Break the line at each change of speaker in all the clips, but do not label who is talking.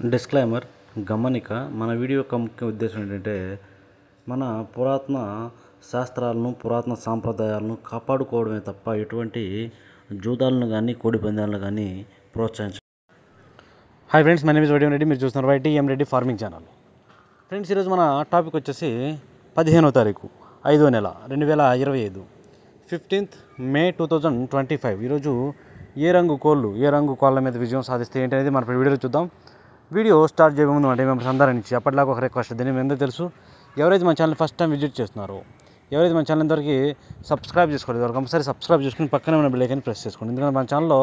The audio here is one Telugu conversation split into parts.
డిస్క్లైమర్ గమనిక మన వీడియో యొక్క ముఖ్య ఉద్దేశం ఏంటంటే మన పురాతన శాస్త్రాలను పురాతన సాంప్రదాయాలను కాపాడుకోవడమే తప్ప ఎటువంటి జూదాలను కానీ కోడి పందాలను కానీ ప్రోత్సహించ. Hi friends, my name is YTM Reddy. మీరు చూస్తున్నారు వైటీఎం రెడ్డి ఫార్మింగ్ ఛానల్. ఫ్రెండ్స్, ఈరోజు మన టాపిక్ వచ్చేసి 15వ తారీఖు 5వ నెల 2025 15th May 2025. ఈరోజు ఏ రంగు కోళ్ళ మీద విజయం సాధిస్తే ఏంటనేది మన వీడియోలో చూద్దాం. వీడియో స్టార్ట్ చేయే ముందు అంటే మేము అందరి నుంచి అప్పటిలాగా ఒక రిక్వెస్ట్. దీన్ని మీ అందరూ తెలుసు, ఎవరైతే మన ఛానల్ ఫస్ట్ టైం విజిట్ చేస్తున్నారో, ఎవరైతే మన ఛానల్ ఇంతవరకు సబ్స్క్రైబ్ చేసుకోలేదు వారు కంపల్సరీ సబ్స్క్రైబ్ చేసుకుని పక్కనే ఉన్న బెల్ ఐకాన్ ప్రెస్ చేసుకోండి. ఎందుకంటే మన ఛానల్లో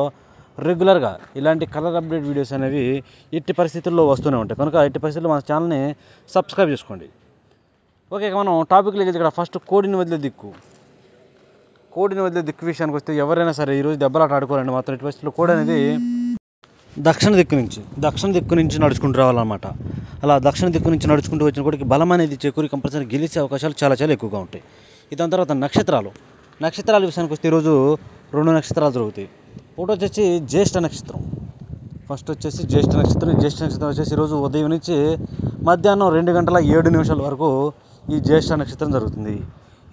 రెగ్యులర్గా ఇలాంటి కలర్ అప్డేట్ వీడియోస్ అనేవి ఎట్టి పరిస్థితుల్లో వస్తూనే ఉంటాయి. కనుక ఎట్టి పరిస్థితుల్లో మన ఛానల్ని సబ్స్క్రైబ్ చేసుకోండి. ఓకే, మనం టాపిక్ లేదు. ఇక్కడ ఫస్ట్ కోడిని వదిలే దిక్కు విషయానికి వస్తే ఎవరైనా సరే ఈరోజు దెబ్బలాట ఆడుకోవాలండి. మాత్రం ఎట్టి పరిస్థితుల్లో కోడి అనేది దక్షిణ దిక్కు నుంచి నడుచుకుంటూ రావాలన్నమాట. అలా దక్షిణ దిక్కు నుంచి నడుచుకుంటూ వచ్చిన కోడికి బలం అనేది చేకూరి కంపల్సరీ గెలిచే అవకాశాలు చాలా ఎక్కువగా ఉంటాయి. దాని తర్వాత నక్షత్రాల విషయానికి వస్తే ఈరోజు 2 నక్షత్రాలు జరుగుతాయి. ఒకటి వచ్చేసి జ్యేష్ఠ నక్షత్రం. ఫస్ట్ వచ్చేసి జ్యేష్ఠ నక్షత్రం వచ్చేసి ఈరోజు ఉదయం నుంచి మధ్యాహ్నం 2:07 వరకు ఈ జ్యేష్ఠ నక్షత్రం జరుగుతుంది.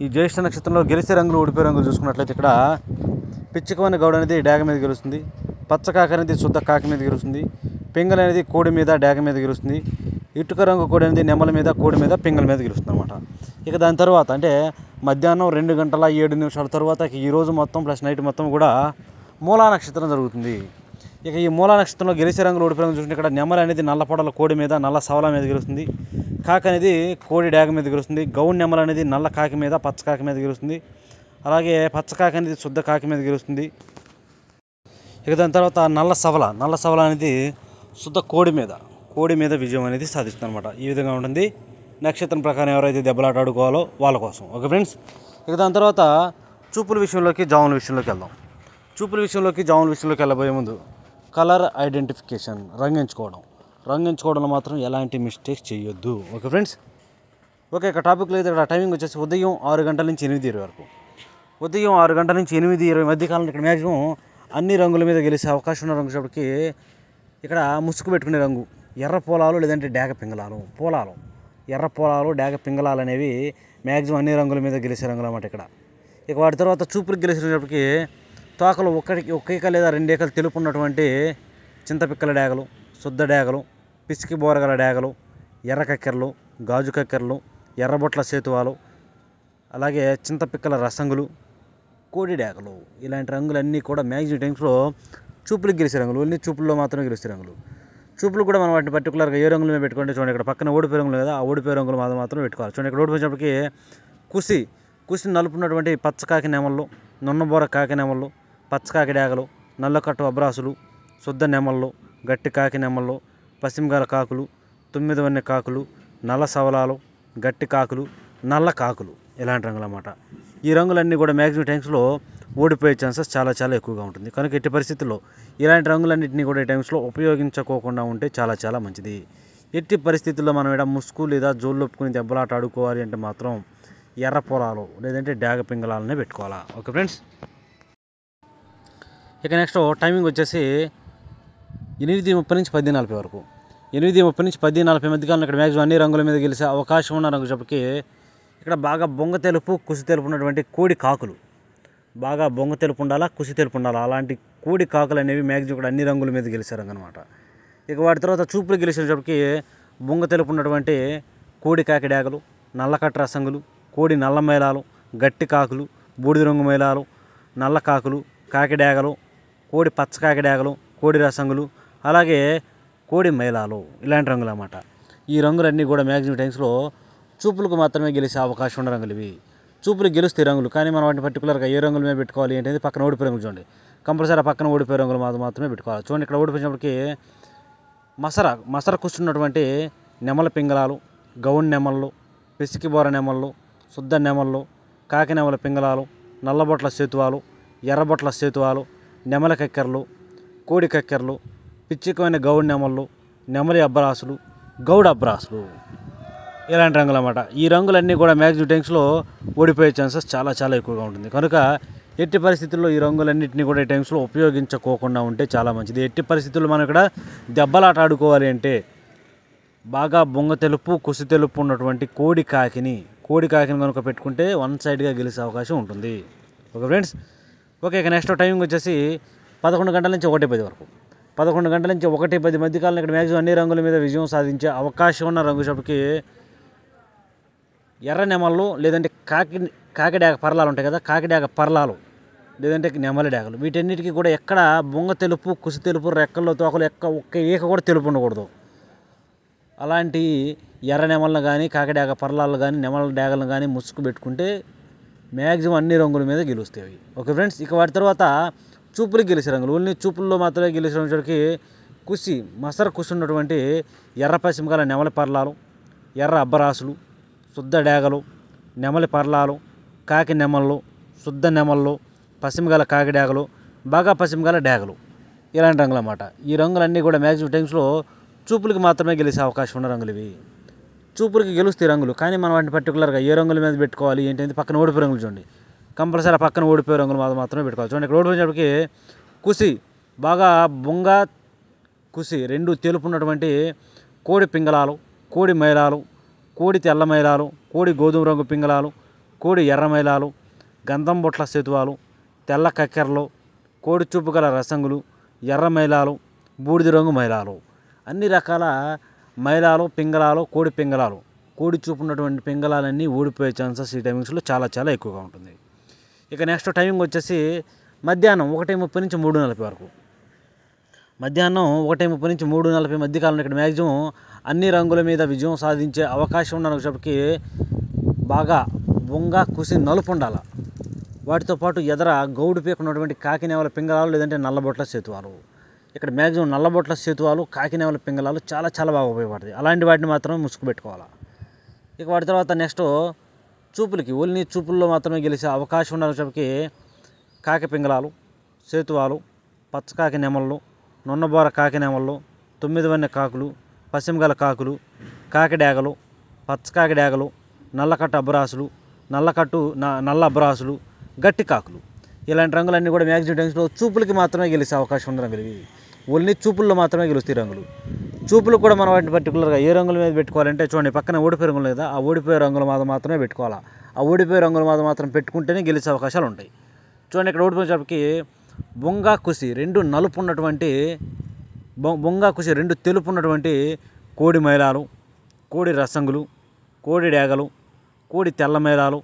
ఈ జ్యేష్ఠ నక్షత్రంలో గెలిచే రంగులు ఓడిపోయే రంగులు చూసుకున్నట్లయితే ఇక్కడ పిచ్చికవని గౌడ అనేది డాగ మీద గెలుస్తుంది, పచ్చకాక అనేది శుద్ధ కాకి మీద గెలుస్తుంది, పింగళ అనేది కోడి మీద డాగ మీద గెలుస్తుంది, ఇటుక రంగు కోడి అనేది నెమల మీద కోడి మీద పింగళ మీద గెలుస్తుంది అనమాట. ఇక దాని తర్వాత అంటే మధ్యాహ్నం 2:07 తర్వాత ఈరోజు మొత్తం ప్లస్ నైట్ మొత్తం కూడా మూలా నక్షత్రం జరుగుతుంది. ఇక ఈ మూలా నక్షత్రంలో గెలిచే రంగులు ఓడిపోయే రంగులు చూసుకుంటే ఇక్కడ నెమల అనేది నల్ల పొడల కోడి మీద నల్ల సవల మీద గెలుస్తుంది, కాకి అనేది కోడి డాగ మీద గెలుస్తుంది, గౌన్ నెమల అనేది నల్ల కాకి మీద పచ్చకాకి మీద గెలుస్తుంది, అలాగే పచ్చకాకి అనేది శుద్ధ కాకి మీద గెలుస్తుంది. ఇక దాని తర్వాత నల్ల సవల అనేది శుద్ధ కోడి మీద విజయం అనేది సాధిస్తుంది అనమాట. ఈ విధంగా ఉంటుంది నక్షత్రం ప్రకారం ఎవరైతే దెబ్బలాట ఆడుకోవాలో వాళ్ళ కోసం. ఓకే ఫ్రెండ్స్, ఇక దాని తర్వాత చూపుల విషయంలోకి జాముల విషయంలోకి వెళ్దాం. జాముల విషయంలోకి వెళ్ళబోయే ముందు కలర్ ఐడెంటిఫికేషన్ రంగు ఎంచుకోవడంలో మాత్రం ఎలాంటి మిస్టేక్స్ చేయొద్దు. Okay friends, okay. ఇక టాపిక్ లేదు. ఇక్కడ టైమింగ్ వచ్చేసి ఉదయం 6 గంటల నుంచి 8:20 వరకు. ఉదయం 6 గంటల నుంచి 8:20 మధ్యకాలంలో ఇక్కడ మ్యాక్సిమం అన్ని రంగుల మీద గెలిచే అవకాశం ఉన్న రంగు కాబట్టి ఇక్కడ ముసుగు పెట్టుకునే రంగు ఎర్ర పోలాలు లేదంటే డాగ పింగళాలు ఎర్ర పోలాలు డాగ పింగళాలు అనేవి మ్యాక్సిమం అన్ని రంగుల మీద గెలిచే రంగులు అన్నమాట ఇక్కడ. ఇక వాటి తర్వాత చూపులకు గెలిచేటప్పటికి తోకలు ఒక్కేక లేదా 2 ఏకలు తెలుపు ఉన్నటువంటి చింతపిక్కల డాగలు, శుద్ధ డాగలు, పిసికి బోరగల డాగలు, ఎర్ర కక్కెరలు, గాజు కక్కెరలు, ఎర్రబొట్ల సేతువాలు, అలాగే చింతపిక్కల రసంగులు, కోడి డాగలు, ఇలాంటి రంగులన్నీ కూడా మ్యాక్సిమం టైమ్స్లో చూపులకు గెలిచే రంగులు. ఓన్లీ చూపుల్లో మాత్రమే గెలిచే రంగులు. చూపులు కూడా మనం వాటిని పర్టికులర్గా ఏ రంగుల మీద పెట్టుకుంటే చూడండి. ఇక్కడ పక్కన ఓడిపోయే రంగులు కదా, ఆ ఓడిపోయే రంగులు మాత్రం పెట్టుకోవాలి. చూడండి, ఇక్కడ ఓడిపోయినప్పటికీ కుసి నలుపున్నటువంటి పచ్చకాకి నెమళ్ళు, నున్నబోర కాకి నెమళ్ళు, పచ్చకాకి డాగలు, నల్లకట్టు అబ్రాసులు, శుద్ధ నెమళ్ళు, గట్టి కాకి నెమళ్ళు, పశ్చిమగాల కాకులు, 9 వన్నె కాకులు, నల్ల సవలాలు, గట్టి కాకులు, నల్ల కాకులు, ఇలాంటి రంగులు అన్నమాట. ఈ రంగులన్నీ కూడా మ్యాక్సిమం టైమ్స్లో ఓడిపోయే ఛాన్సెస్ చాలా ఎక్కువగా ఉంటుంది. కనుక ఎట్టి పరిస్థితుల్లో ఇలాంటి రంగులన్నింటినీ కూడా ఈ టైమ్స్లో ఉపయోగించుకోకుండా ఉంటే చాలా మంచిది. ఎట్టి పరిస్థితుల్లో మనం ఇక్కడ ముసుగు లేదా జోళ్ళొప్పుకుని దెబ్బలాట ఆడుకోవాలి అంటే మాత్రం ఎర్ర పొలాలు లేదంటే డాగ పింగళాలనే పెట్టుకోవాలా. ఓకే ఫ్రెండ్స్, ఇక నెక్స్ట్ టైమింగ్ వచ్చేసి 8:30 నుంచి 10:40 వరకు. 8:30 నుంచి 10:40 మధ్యకాలంలో ఇక్కడ మ్యాక్సిమం అన్ని రంగుల మీద గెలిచే అవకాశం ఉన్న రంగు చెప్పటికి ఇక్కడ బాగా బొంగ తెలుపు కుసి తెలుపు ఉన్నటువంటి కోడి కాకులు, బాగా బొంగ తెలుపు ఉండాలా కుసి తెలుపు ఉండాలా అలాంటి కోడి కాకులు అనేవి మ్యాక్సిమం ఇక్కడ అన్ని రంగుల మీద గెలిచే రంగు అనమాట. ఇక వాటి తర్వాత చూపులు గెలిచేటప్పటికి బొంగ తెలుపు ఉన్నటువంటి కోడి కాకి డాగలు, నల్లకట్ట రసంగులు, కోడి నల్ల మైలాలు, గట్టి కాకులు, బూడిద రంగు మైలాలు, నల్ల కాకులు, కాకి డాగలు, కోడి పచ్చకాకి డాగలు, కోడి రసంగులు, అలాగే కోడి మైలాలు, ఇలాంటి రంగులు అన్నమాట. ఈ రంగులన్నీ కూడా మ్యాక్సిమం టైమ్స్లో చూపులకు మాత్రమే గెలిచే అవకాశం ఉన్న రంగులు ఇవి. చూపులు గెలుస్తాయి రంగులు, కానీ మనం వాటిని పర్టికులర్గా ఏ రంగుల మీద పెట్టుకోవాలి ఏంటంటే పక్కన ఓడిపోయే రంగులు చూడండి. కంపల్సరీ ఆ పక్కన ఓడిపోయే రంగులు మాత్రమే పెట్టుకోవాలి. చూడండి, ఇక్కడ ఓడిపోయినప్పటికీ మసర కూర్చున్నటువంటి నెమల పింగళాలు, గౌన్ నెమళ్ళు, పిసికి బోర నెమళ్ళు, శుద్ధ నెమళ్ళు, కాకి నెమల పింగళాలు, నల్లబొట్ల సేతువాలు, ఎర్రబొట్ల సేతువాలు, నెమల కక్కెరలు, కోడి కక్కెరలు, పిచ్చికమైన గౌడ్ నెమళ్ళు, నెమలి అబ్బరాసులు, గౌడ్ అబ్బరాసులు, ఇలాంటి రంగులు అన్నమాట. ఈ రంగులన్నీ కూడా మ్యాక్సిమం టైమ్స్లో ఓడిపోయే ఛాన్సెస్ చాలా ఎక్కువగా ఉంటుంది. కనుక ఎట్టి పరిస్థితుల్లో ఈ రంగులన్నింటినీ కూడా ఈ టైమ్స్లో ఉపయోగించుకోకుండా ఉంటే చాలా మంచిది. ఎట్టి పరిస్థితుల్లో మనం ఇక్కడ దెబ్బలాట ఆడుకోవాలి అంటే బాగా బొంగ తెలుపు కుసి తెలుపు ఉన్నటువంటి కోడి కాకిని కనుక పెట్టుకుంటే వన్ సైడ్గా గెలిచే అవకాశం ఉంటుంది. Okay friends. ఓకే, ఇక నెక్స్ట్ టైమింగ్ వచ్చేసి 11 గంటల నుంచి 1:10 వరకు. 11 గంటల నుంచి 1:10 మధ్య కాలంలో ఇక్కడ మ్యాక్సిమం అన్ని రంగుల మీద విజయం సాధించే అవకాశం ఉన్న రంగు షాప్కి ఎర్ర నెమళ్ళు లేదంటే కాకిడాక పర్లాలు ఉంటాయి కదా, కాకిడాక పర్లాలు లేదంటే నెమలి డాకలు, వీటన్నిటికీ కూడా ఎక్కడ బొంగ తెలుపు కుసి తెలుపు రెక్కల్లో తోకలు ఒక్క ఈక కూడా తెలుపు ఉండకూడదు. అలాంటి ఎర్ర నెమలను కానీ కాకిడాక పర్లాలు కానీ నెమల డాగలను కానీ ముసుగు పెట్టుకుంటే మ్యాక్సిమం అన్ని రంగుల మీద గెలుస్తాయి. Okay friends. ఇక వాటి తర్వాత చూపులకు గెలిచే రంగులు, ఓన్లీ చూపుల్లో మాత్రమే గెలిచే రంగులకి మసర కుసి ఉన్నటువంటి ఎర్ర పశ్చిమకాల నెమలి పర్లాలు, ఎర్ర అబ్బరాసులు, శుద్ధ డాగలు, నెమలి పర్లాలు, కాకి నెమళ్ళు, శుద్ధ నెమళ్ళు, పశ్చిమకాల కాకి డాగలు, బాగా పశ్చిమకాల డాగలు, ఇలాంటి రంగులు అన్నమాట. ఈ రంగులన్నీ కూడా మ్యాక్సిమం టైమ్స్లో చూపులకి మాత్రమే గెలిచే అవకాశం ఉన్న రంగులు ఇవి. చూపులకి గెలుస్తాయి రంగులు, కానీ మనం వాటిని పర్టికులర్గా ఏ రంగుల మీద పెట్టుకోవాలి ఏంటంటే పక్కన ఓడిపోయే రంగులు చూడండి, కంపల్సరీ పక్కన ఓడిపోయే రంగులు మాత్రమే పెట్టుకోవాలి. చూడండి, ఇక్కడ ఓడిపోయేటప్పటికి కుసి బాగా బొంగ కుసి రెండు తెలుపు ఉన్నటువంటి కోడి పింగళాలు, కోడి మైలాలు, కోడి తెల్ల మైలాలు, కోడి గోధుమ రంగు పింగళాలు, కోడి ఎర్ర మైలాలు, గంధం బొట్ల సేతువాలు, తెల్ల కక్కెరలు, కోడి చూపు గల రసంగులు, ఎర్ర మైలాలు, బూడిద రంగు మైలాలు, అన్ని రకాల మైలాలు పింగళాలు, కోడి పింగళాలు, కోడి చూపు ఉన్నటువంటి పింగళాలన్నీ ఓడిపోయే ఛాన్సెస్ ఈ టైమింగ్స్లో చాలా చాలా ఎక్కువగా ఉంటుంది. ఇక నెక్స్ట్ టైమింగ్ వచ్చేసి మధ్యాహ్నం 1:30 నుంచి 3:40 వరకు. మధ్యాహ్నం 1:30 నుంచి 3:40 మధ్య కాలంలో ఇక్కడ మ్యాక్సిమం అన్ని రంగుల మీద విజయం సాధించే అవకాశం ఉన్న రంగులకి బాగా బొంగ కుసి నలుపు ఉండాలి. వాటితో పాటు ఎదర గౌడు పీకున్నటువంటి కాకినేవల పింగళాలు లేదంటే నల్లబొట్ల సేతువాలు. ఇక్కడ మ్యాక్సిమం నల్లబొట్ల సేతువాలు, కాకినేవల పింగళాలు చాలా చాలా బాగా ఉపయోగపడతాయి. అలాంటి వాటిని మాత్రమే ముసుగు పెట్టుకోవాలి. ఇక వాటి తర్వాత నెక్స్ట్ చూపులకి ఓన్లీ చూపుల్లో మాత్రమే గెలిచే అవకాశం ఉన్న రంగులకి కాకి పింగళాలు, సేతువాలు, పచ్చకాకి నెమళ్ళు, నున్నబోర కాకి నెమళ్ళు, 9 వన్నె కాకులు, పశ్చిమగల కాకులు, కాకి డాగలు, పచ్చకాకి డాగలు, నల్లకట్టు అబ్బరాసులు, నల్ల అబ్బరాసులు, గట్టి కాకులు, ఇలాంటి రంగులన్నీ కూడా మ్యాక్సిమం టైమ్స్లో చూపులకి మాత్రమే గెలిచే అవకాశం ఉన్న రంగులు ఇవి. ఓన్లీ చూపుల్లో మాత్రమే గెలుస్తాయి రంగులు. చూపులు కూడా మనం వాటిని పర్టికులర్గా ఏ రంగుల మీద పెట్టుకోవాలంటే చూడండి, పక్కన ఓడిపోయే రంగులు లేదా, ఆ ఓడిపోయే రంగుల మీద మాత్రమే పెట్టుకోవాలి. ఆ ఓడిపోయే రంగుల మీద మాత్రం పెట్టుకుంటేనే గెలిచే అవకాశాలు ఉంటాయి. చూడండి, ఇక్కడ ఓడిపోయేటప్పటికి బొంగ కుసి రెండు నలుపు ఉన్నటువంటి బొంగ కుసి రెండు తెలుపు ఉన్నటువంటి కోడి మైలాలు, కోడి రసంగులు, కోడి డాగలు, కోడి తెల్ల మైలాలు,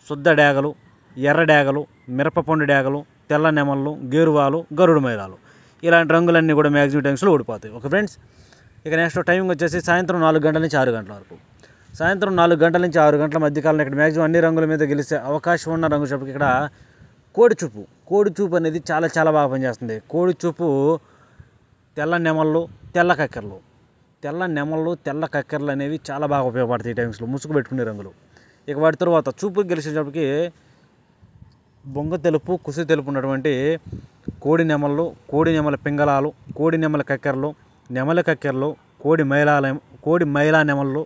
శుద్ధ డాగలు, ఎర్ర డాగలు, మిరపపండు డాగలు, తెల్ల నెమళ్ళు, గేరువాలు, గరుడు మైలాలు, ఇలాంటి రంగులన్నీ కూడా మ్యాక్సిమం టైమ్స్లో ఓడిపోతాయి. Okay friends. ఇక నెక్స్ట్ టైమింగ్ వచ్చేసి సాయంత్రం 4 గంటల నుంచి 6 గంటల వరకు. సాయంత్రం 4 గంటల నుంచి 6 గంటల మధ్యకాలంలో ఇక్కడ మ్యాక్సిమం అన్ని రంగుల మీద గెలిచే అవకాశం ఉన్న రంగు చెప్పి ఇక్కడ కోడి చూపు అనేది చాలా చాలా బాగా పనిచేస్తుంది. కోడి చూపు తెల్ల నెమళ్ళు, తెల్ల కక్కెరలు, తెల్ల కక్కెరలు అనేవి చాలా బాగా ఉపయోగపడతాయి ఈ టైమ్స్లో ముసుగు పెట్టుకునే రంగులు. ఇక వాటి తర్వాత చూపుకి గెలిచేటప్పటికి బొంగ తెలుపు కుసి తెలుపు ఉన్నటువంటి కోడి నెమళ్ళు, కోడి నెమల పింగళాలు, కోడి నెమల కక్కెరలు, నెమలి కక్కెరలు, కోడి మైలా నెమళ్ళు,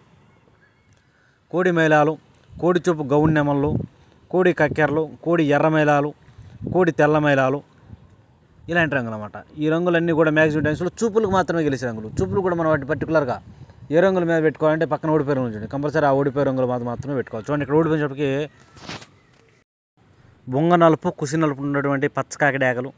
కోడి మైలాలు, కోడి చూపు గౌన్ నెమళ్ళు, కోడి కక్కెరలు, కోడి ఎర్ర మైలాలు, కోడి తెల్ల మైలాలు, ఇలాంటి రంగులు అన్నమాట. ఈ రంగులన్నీ కూడా మ్యాక్సిమం టైమ్స్లో చూపులకు మాత్రమే గెలిచే రంగులు. చూపులు కూడా మనం వాటి పర్టికులర్గా ఏ రంగుల మీద పెట్టుకోవాలంటే పక్కన ఓడిపోయే రంగులు చూడండి, కంపల్సరీ ఆ ఓడిపోయే రంగులు మాత్రమే పెట్టుకోవాలి. చూడండి, ఇక్కడ ఓడిపోయినప్పటికీ బొంగ నలుపు కుసి నలుపు ఉన్నటువంటి పచ్చ కాకి డాగలు,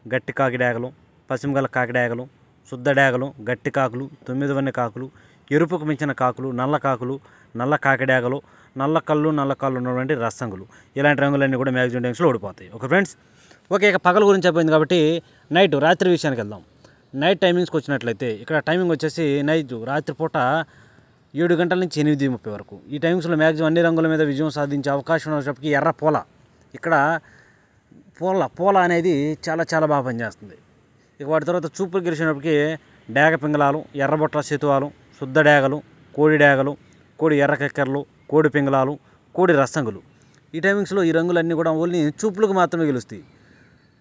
గట్టి కాకి డాగలు, పశ్చిమగల కాకి డాగలు, శుద్ధ డాగలు, గట్టి కాకులు, 9 వన్నె కాకులు, ఎరుపుకు మించిన కాకులు, నల్ల కాకులు, నల్ల కాకి డాగలు, నల్ల కళ్ళు ఉన్నటువంటి రసంగులు, ఇలాంటి రంగులన్నీ కూడా మ్యాక్సిమం టైమ్స్లో ఓడిపోతాయి. Okay friends. ఓకే, ఇక పగల గురించి అయిపోయింది కాబట్టి రాత్రి విషయానికి వెళ్దాం. నైట్ టైమింగ్స్కి వచ్చినట్లయితే ఇక్కడ టైమింగ్ వచ్చేసి రాత్రిపూట 7 గంటల నుంచి 8:30 వరకు. ఈ టైమింగ్స్లో మ్యాక్సిమం అన్ని రంగుల మీద విజయం సాధించే అవకాశం ఉన్నప్పటికీ ఎర్ర పూల, ఇక్కడ పూల అనేది చాలా చాలా బాగా పనిచేస్తుంది. ఇక వాటి తర్వాత చూపులు గెలిచినప్పటికీ డాగ పింగళాలు, ఎర్రబొట్ల సేతువాలు, శుద్ధ డాగలు, కోడి డాగలు, కోడి ఎర్ర కక్కెరలు, కోడి పింగళాలు, కోడి రసంగులు, ఈ టైమింగ్స్లో ఈ రంగులన్నీ కూడా ఓన్లీ చూపులకు మాత్రమే గెలుస్తాయి.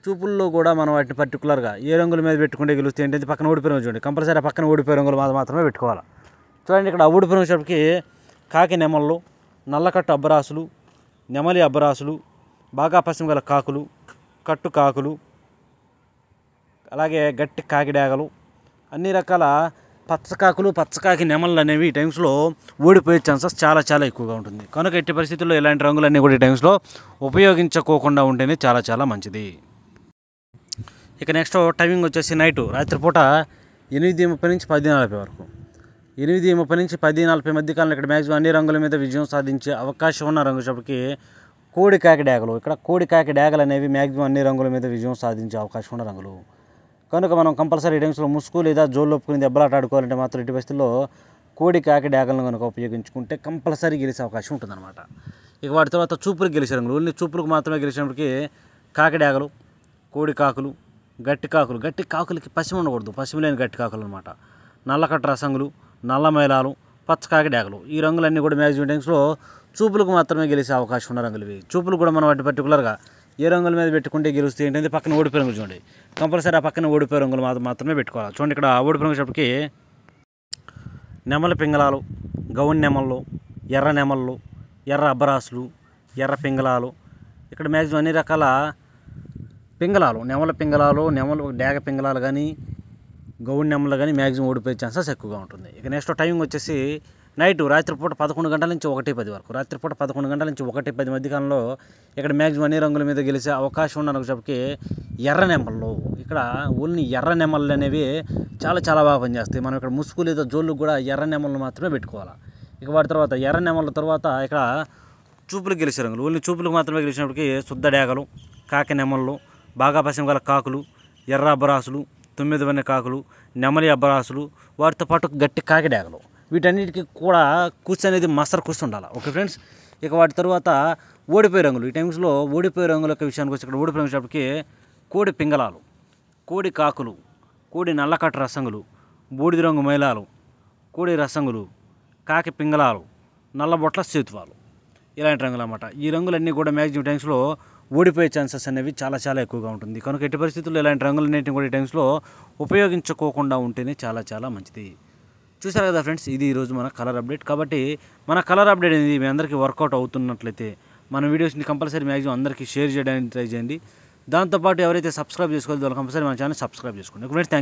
చూపుల్లో కూడా మనం వాటిని పర్టికులర్గా ఏ రంగుల మీద పెట్టుకుంటే గెలుస్తాయి ఏంటంటే పక్కన ఓడిపోయే రంగులు చూడండి, కంపల్సరీ పక్కన ఓడిపోయే రంగులు మాత్రమే పెట్టుకోవాలి. చూడండి, ఇక్కడ ఓడిపోయిన వచ్చేటప్పటికి కాకి నెమళ్ళు, నల్లకట్టు అబ్బరాసులు, నెమలి అబ్బరాసులు, బాగా పశ్చిమగల కాకులు, కట్టు కాకులు, అలాగే గట్టి కాకి డాగలు, అన్ని రకాల పచ్చకాకులు పచ్చకాకి నెమళ్ళు అనేవి ఈ టైమ్స్లో ఓడిపోయే ఛాన్సెస్ చాలా చాలా ఎక్కువగా ఉంటుంది. కనుక ఎట్టి పరిస్థితుల్లో ఇలాంటి రంగులన్నీ కూడా ఈ టైమ్స్లో ఉపయోగించుకోకుండా ఉంటేనే చాలా చాలా మంచిది. ఇక నెక్స్ట్ టైమింగ్ వచ్చేసి నైటు రాత్రిపూట 8:30 నుంచి 10:40 వరకు. 8:30 నుంచి 10:40 మధ్య కాలంలో ఇక్కడ మ్యాక్సిమం అన్ని రంగుల మీద విజయం సాధించే అవకాశం ఉన్న రంగు వచ్చేప్పటికి కోడి కాకి డేగలు. ఇక్కడ కోడి కాకి డేగలు అనేవి మ్యాక్సిమం అన్ని రంగుల మీద విజయం సాధించే అవకాశం ఉన్న రంగులు. కనుక మనం కంపల్సరీ ఈ టైమ్స్లో ముసుగు లేదా జోళ్ళు ఒప్పుకుని దెబ్బలాట ఆడుకోవాలంటే మాత్రం ఎట్టి పరిస్థితుల్లో కోడి కాకి డేగలను కనుక ఉపయోగించుకుంటే కంపల్సరీ గెలిచే అవకాశం ఉంటుందన్నమాట. ఇక వాటి తర్వాత చూపులకు గెలిచే రంగులు, ఓన్లీ చూపులకు మాత్రమే గెలిచినప్పటికీ కాకి డేగలు, కోడి కాకులు, గట్టి కాకులు. గట్టి కాకులకి పశ్చిమ ఉండకూడదు, పశ్చిమ లేని గట్టి కాకులు అనమాట. నల్లకట్ట రసంగులు, నల్ల మైలాలు, పచ్చకాకి డేగలు. ఈ రంగులన్నీ కూడా మ్యాక్సిమం టైమ్స్లో చూపులకు మాత్రమే గెలిచే అవకాశం ఉన్న రంగులు ఇవి. చూపులు కూడా మనం వాటి పర్టికులర్గా ఏ రంగుల మీద పెట్టుకుంటే గెలుస్తాయి ఏంటంటే పక్కన ఓడిపోయే రంగులు చూడండి. కంపల్సరీ ఆ పక్కన ఓడిపోయే రంగులు మాత్రమే పెట్టుకోవాలి. చూడండి ఇక్కడ ఓడిపోయే రంగులకి నెమలి పింగళాలు, గౌన్ నెమళ్ళు, ఎర్ర నెమళ్ళు, ఎర్ర అబ్బరాసులు, ఎర్ర పింగళాలు. ఇక్కడ మ్యాక్సిమం అన్ని రకాల పింగళాలు, నెమల పింగళాలు, నెమలు డేగ పింగళాలు కానీ గౌన్ నెమలు కానీ మ్యాక్సిమం ఓడిపోయే ఛాన్సెస్ ఎక్కువగా ఉంటుంది. ఇక నెక్స్ట్ టైమింగ్ వచ్చేసి నైటు రాత్రిపూట 11 గంటల నుంచి 1:10 వరకు. రాత్రిపూట 11 గంటల నుంచి 1:10 మధ్యకాలంలో ఇక్కడ మ్యాక్సిమం అన్ని రంగుల మీద గెలిచే అవకాశం ఉన్న చెప్పి ఎర్ర నెమళ్ళు. ఇక్కడ ఓన్లీ ఎర్ర నెమళ్ళు అనేవి చాలా చాలా బాగా పనిచేస్తాయి. మనం ఇక్కడ ముసుగు లేదా జోళ్ళు కూడా ఎర్ర నెమళ్ళు మాత్రమే పెట్టుకోవాలి. ఇక వాటి తర్వాత ఎర్ర నెమళ్ళ తర్వాత ఇక్కడ చూపులకు గెలిచే రంగులు, ఓన్లీ చూపులకు మాత్రమే గెలిచినప్పటికీ శుద్ధ డేగలు, కాకి నెమళ్ళు, బాగా పశ్చిమ గల కాకులు, ఎర్ర అబ్బరాసులు, 9 వన్నె కాకులు, నెమలి అబ్బరాసులు, వాటితో పాటు గట్టి కాకి డేగలు. వీటన్నిటికీ కూడా కుస్తీ అనేది మస్తరు కుస్తీ ఉండాలి. Okay friends. ఇక వాటి తర్వాత ఓడిపోయే రంగులు. ఈ టైమ్స్లో ఓడిపోయే రంగుల యొక్క విషయానికి వచ్చి ఇక్కడ ఓడిపోయే రంగులకి కోడి పింగళాలు, కోడి కాకులు, కోడి నల్లకట్ట రసంగులు, బూడిద రంగు మైలాలు, కోడి రసంగులు, కాకి పింగళాలు, నల్లబొట్ల సేతువాలు. ఇలాంటి రంగులు అన్నమాట. ఈ రంగులన్నీ కూడా మ్యాక్సిమం టైమ్స్లో ఓడిపోయే ఛాన్సెస్ అనేవి చాలా చాలా ఎక్కువగా ఉంటుంది. కనుక ఎట్టి పరిస్థితుల్లో ఇలాంటి రంగులన్నింటినీ కూడా ఈ టైమ్స్లో ఉపయోగించుకోకుండా ఉంటేనే చాలా చాలా మంచిది. చూసారు కదా ఫ్రెండ్స్, ఇది ఈరోజు మన కలర్ అప్డేట్. కాబట్టి మన కలర్ అప్డేట్ అనేది మీ అందరికీ వర్కౌట్ అవుతున్నట్లయితే మన వీడియోస్ని కంపల్సరీ మ్యాక్సిమం అందరికీ షేర్ చేయడానికి ట్రై చేయండి. దాంతోపాటు ఎవరైతే సబ్స్క్రైబ్ చేసుకోవాలో వాళ్ళు కంపల్సరీ మన ఛానల్ సబ్స్క్రైబ్ చేసుకోండి. Friends thank